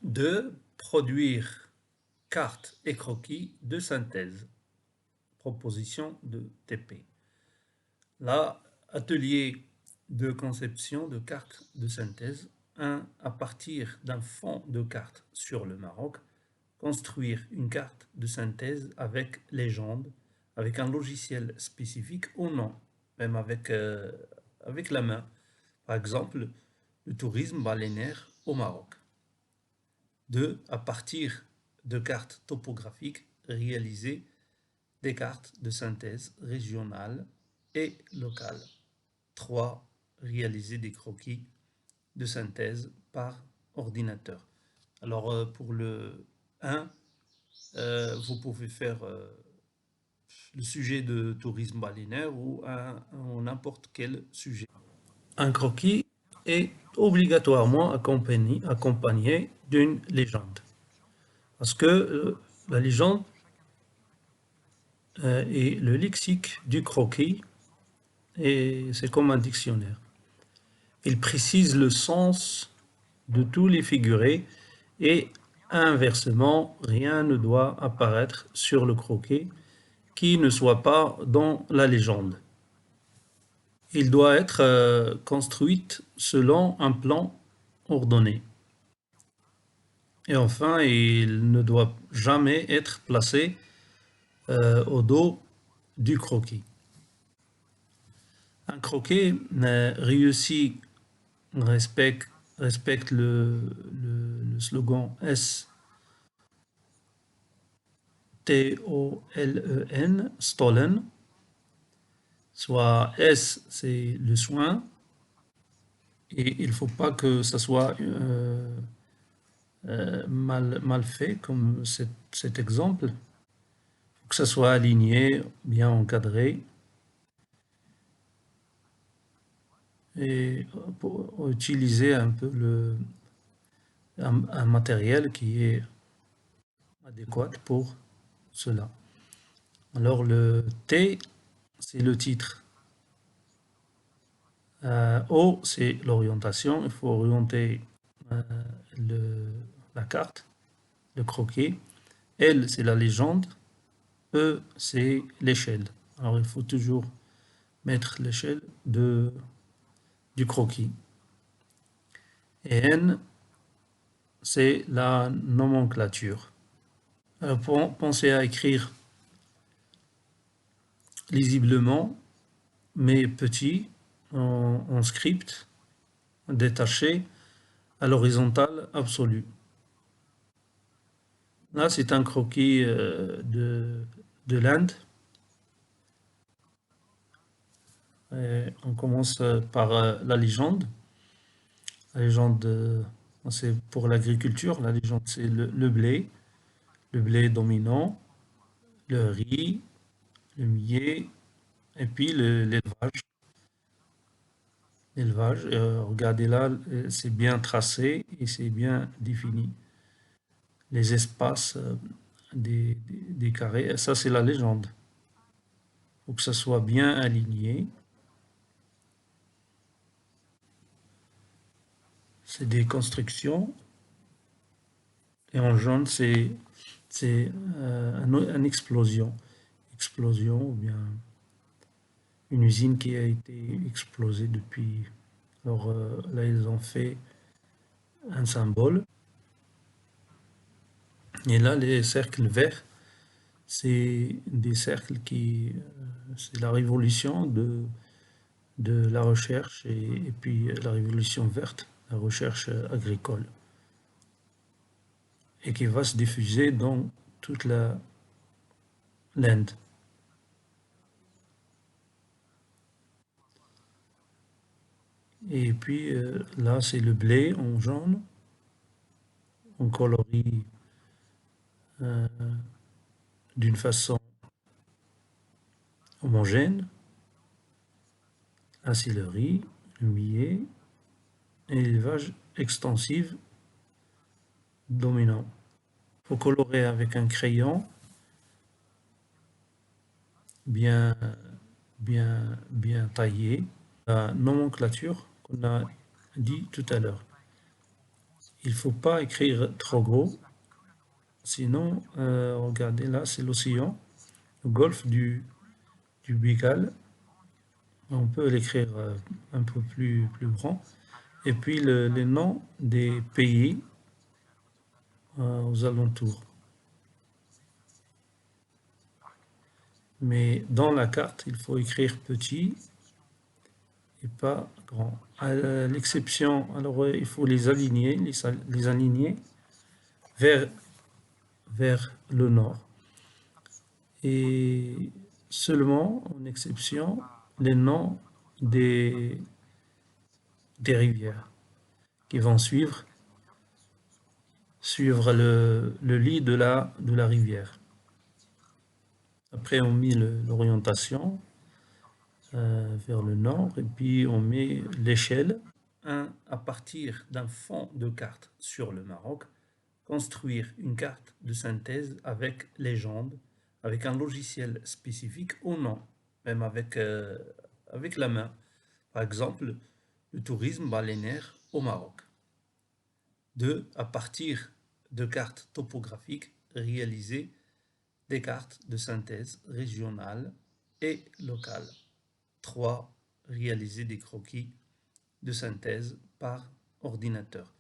2. Produire cartes et croquis de synthèse. Proposition de TP. Là, atelier de conception de cartes de synthèse. 1. À partir d'un fond de cartes sur le Maroc, construire une carte de synthèse avec légende, avec un logiciel spécifique ou non, même avec la main. Par exemple, le tourisme baleinaire au Maroc. 2. À partir de cartes topographiques, réaliser des cartes de synthèse régionales et locales. 3. Réaliser des croquis de synthèse par ordinateur. Alors pour le 1, vous pouvez faire le sujet de tourisme baleinaire ou n'importe quel sujet. Un croquis est obligatoirement accompagné d'une légende. Parce que la légende est le lexique du croquis et c'est comme un dictionnaire. Il précise le sens de tous les figurés et inversement, rien ne doit apparaître sur le croquis qui ne soit pas dans la légende. Il doit être construit selon un plan ordonné. Et enfin, il ne doit jamais être placé au dos du croquis. Un croquis réussi respecte le slogan S-T-O-L-E-N, stolen, soit S, c'est le soin, et il ne faut pas que ça soit mal fait, comme cet exemple. Il faut que ça soit aligné, bien encadré. Et pour utiliser un peu un matériel qui est adéquat pour cela. Alors le T, c'est le titre. O, c'est l'orientation. Il faut orienter la carte, le croquis. L, c'est la légende. E, c'est l'échelle. Alors il faut toujours mettre l'échelle du croquis. Et N, c'est la nomenclature. Alors, pensez à écrire lisiblement, mais petit, en script, détaché, à l'horizontale absolue. Là, c'est un croquis de l'Inde. On commence par la légende. La légende, c'est pour l'agriculture. La légende, c'est le blé dominant, le riz, le millet, et puis l'élevage. L'élevage, regardez là, c'est bien tracé et c'est bien défini. Les espaces des carrés, ça c'est la légende. Il faut que ça soit bien aligné. C'est des constructions. Et en jaune, c'est une explosion. Explosion ou bien une usine qui a été explosée depuis. Alors là, ils ont fait un symbole. Et là, les cercles verts, c'est des cercles c'est la révolution de la recherche et puis la révolution verte, la recherche agricole. Et qui va se diffuser dans toute l'Inde. Et puis là, c'est le blé en jaune, en coloris d'une façon homogène. Là, c'est le riz, le millet, et l'élevage extensif dominant. Il faut colorer avec un crayon bien taillé. La nomenclature qu'on a dit tout à l'heure. il ne faut pas écrire trop gros, sinon, regardez là, c'est l'océan, le golfe du Bengale. On peut l'écrire un peu plus grand. Et puis les noms des pays aux alentours. Mais dans la carte, il faut écrire petit et pas grand. À l'exception, alors il faut les aligner, les aligner vers, vers le nord. Et seulement, en exception, les noms des rivières qui vont suivre le lit de la rivière. Après, on met l'orientation vers le nord et puis on met l'échelle. À partir d'un fond de carte sur le Maroc, construire une carte de synthèse avec légende, avec un logiciel spécifique ou non, même avec la main. Par exemple, le tourisme balénaire au Maroc. 2. À partir de cartes topographiques, réaliser des cartes de synthèse régionales et locales. 3. Réaliser des croquis de synthèse par ordinateur.